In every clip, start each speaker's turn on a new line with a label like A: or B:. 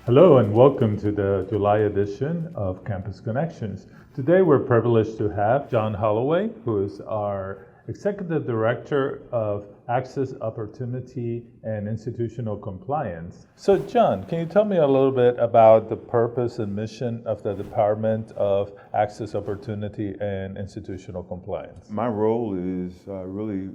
A: Hello and welcome to the July edition of Campus Connections. Today we're privileged to have John Holloway, who is our Executive Director of Access, Opportunity, and Institutional Compliance. So John, can you tell me a little bit about the purpose and mission of the Department of Access, Opportunity, and Institutional Compliance?
B: My role is really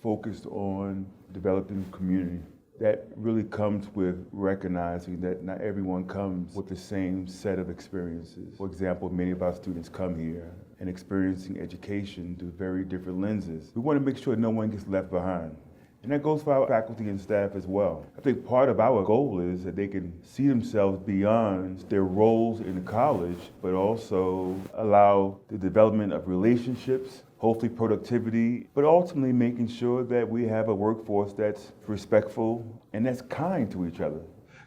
B: focused on developing community. That really comes with recognizing that not everyone comes with the same set of experiences. For example, many of our students come here and experiencing education through very different lenses. We want to make sure no one gets left behind. And that goes for our faculty and staff as well. I think part of our goal is that they can see themselves beyond their roles in college, but also allow the development of relationships, hopefully productivity, but ultimately making sure that we have a workforce that's respectful and that's kind to each other.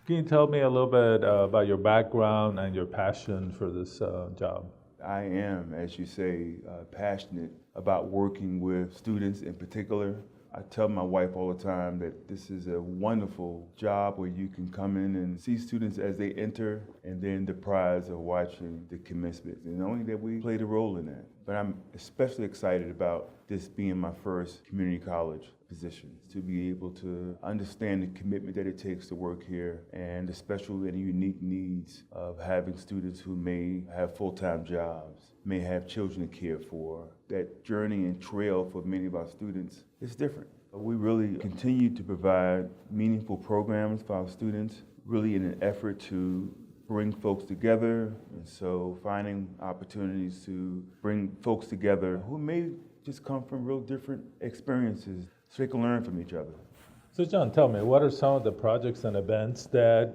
A: Can you tell me a little bit about your background and your passion for this job?
B: I am, as you say, passionate about working with students in particular. I tell my wife all the time that this is a wonderful job where you can come in and see students as they enter, and then the prize of watching the commencement. And knowing that we played a role in that. But I'm especially excited about this being my first community college position, to be able to understand the commitment that it takes to work here and the special and unique needs of having students who may have full-time jobs, may have children to care for. That journey and trail for many of our students is different. We really continue to provide meaningful programs for our students, really in an effort to bring folks together, and so finding opportunities to bring folks together who may just come from real different experiences so they can learn from each other.
A: So John, tell me, what are some of the projects and events that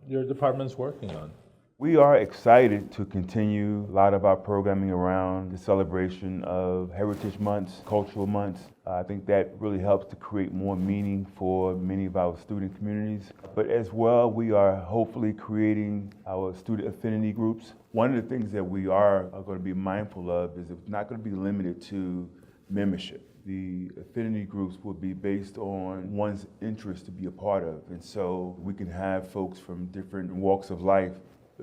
A: your department's working on?
B: We are excited to continue a lot of our programming around the celebration of Heritage Months, Cultural Months. I think that really helps to create more meaning for many of our student communities. But as well, we are hopefully creating our student affinity groups. One of the things that we are going to be mindful of is it's not going to be limited to membership. The affinity groups will be based on one's interest to be a part of. And so we can have folks from different walks of life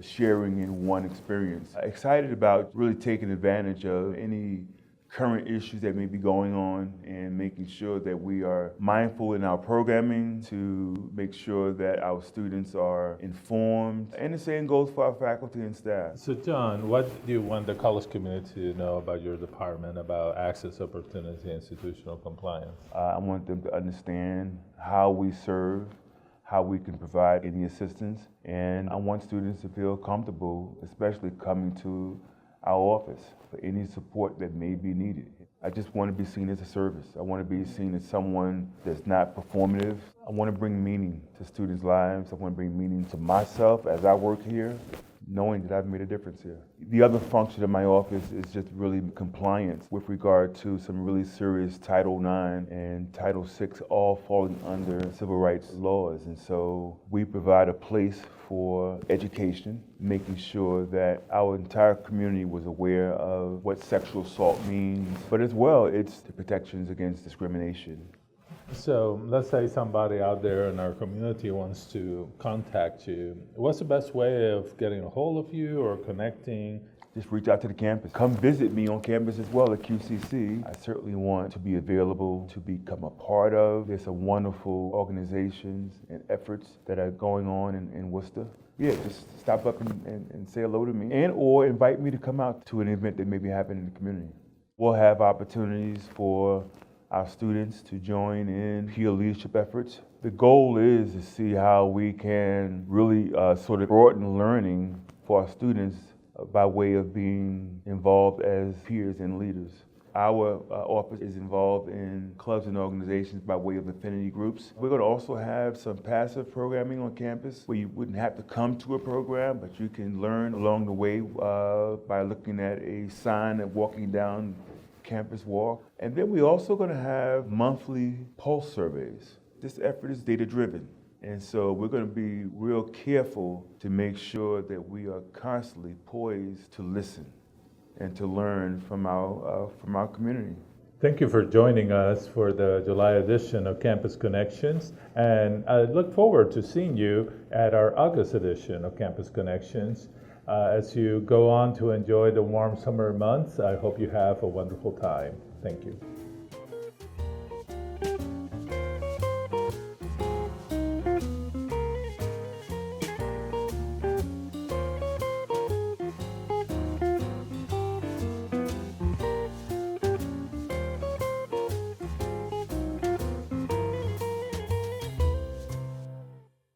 B: sharing in one experience. Excited about really taking advantage of any current issues that may be going on and making sure that we are mindful in our programming to make sure that our students are informed. And the same goes for our faculty and staff.
A: So John, what do you want the college community to know about your department, about access, opportunity, institutional compliance?
B: I want them to understand how we serve, how we can provide any assistance, and I want students to feel comfortable, especially coming to our office for any support that may be needed. I just want to be seen as a service. I want to be seen as someone that's not performative. I want to bring meaning to students' lives. I want to bring meaning to myself as I work here, knowing that I've made a difference here. The other function of my office is just really compliance with regard to some really serious Title IX and Title VI, all falling under civil rights laws. And so we provide a place for education, making sure that our entire community was aware of what sexual assault means, but as well, it's the protections against discrimination.
A: So let's say somebody out there in our community wants to contact you. What's the best way of getting a hold of you or connecting?
B: Just reach out to the campus. Come visit me on campus as well at QCC. I certainly want to be available to become a part of. There's some wonderful organizations and efforts that are going on in Worcester. Yeah, just stop up and say hello to me, and or invite me to come out to an event that may be happening in the community. We'll have opportunities for our students to join in peer leadership efforts. The goal is to see how we can really sort of broaden learning for our students by way of being involved as peers and leaders. Our office is involved in clubs and organizations by way of affinity groups. We're going to also have some passive programming on campus where you wouldn't have to come to a program, but you can learn along the way by looking at a sign and walking down campus walk. And then we're also going to have monthly pulse surveys. This effort is data-driven. And so we're going to be real careful to make sure that we are constantly poised to listen and to learn from our community.
A: Thank you for joining us for the July edition of Campus Connections, and I look forward to seeing you at our August edition of Campus Connections. As you go on to enjoy the warm summer months, I hope you have a wonderful time. Thank you.